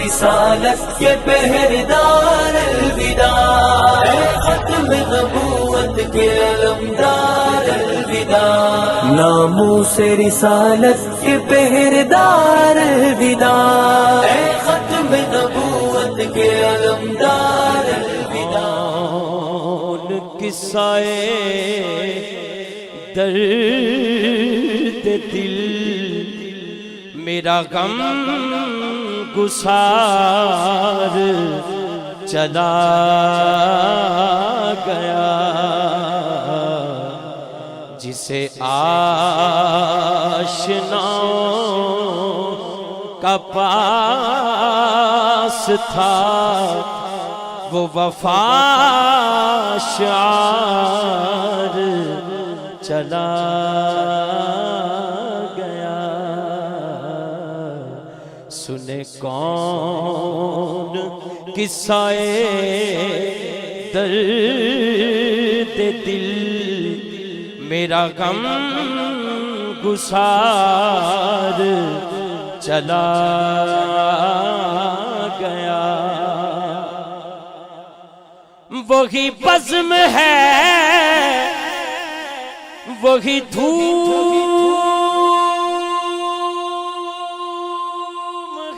رسالت کے پہرےدار الوداع، اے ختم نبوت کے علمدار الوداع، ناموس رسالت کے پہرےدار الوداع، اے ختم نبوت کے علمدار الوداع۔ قصہ درد دل میرا غم گسار چلا گیا، جسے آشناؤں کا پاس تھا وہ وفا شعار چلا گیا۔ سنے کون قصہ درد دل میرا غم گسار چلا گیا۔ وہی بزم ہے، وہی دھوم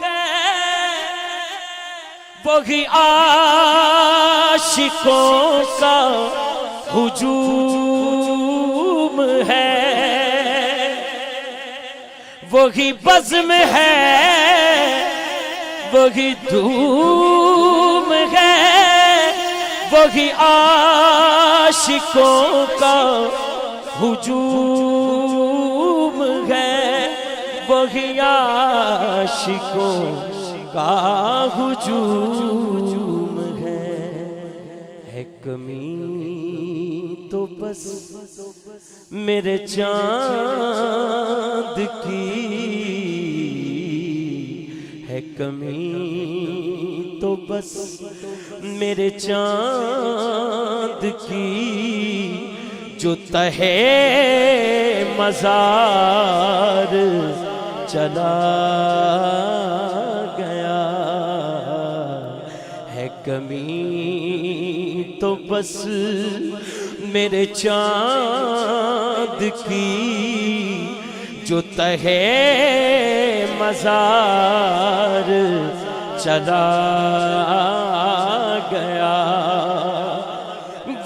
ہے، وہی عاشقوں کا ہجوم ہے، وہی بزم ہے، وہی دھوم ہے، وہی عاشقوں کا ہجوم ہے، وہی عاشقوں کا ہجوم ہے۔ کمی تو بس میرے چاند کی ہے، کمی تو بس میرے چاند کی، جو تہے مزار چلا گیا ہے۔ کمی تو بس میرے چاند کی، جو تہے مزار چلا گیا۔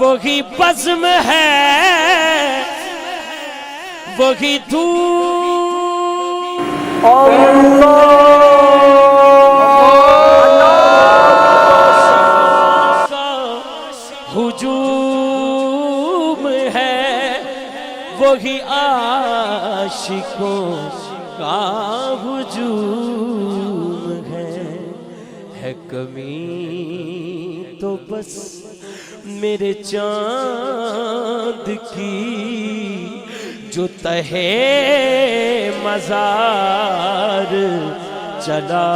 وہی بزم ہے، وہی دھوم، ہجوم ہے، وہی عاشقوں کا ہجوم ہے۔ کمی تو بس میرے چاند کی، جو تہے مزار چلا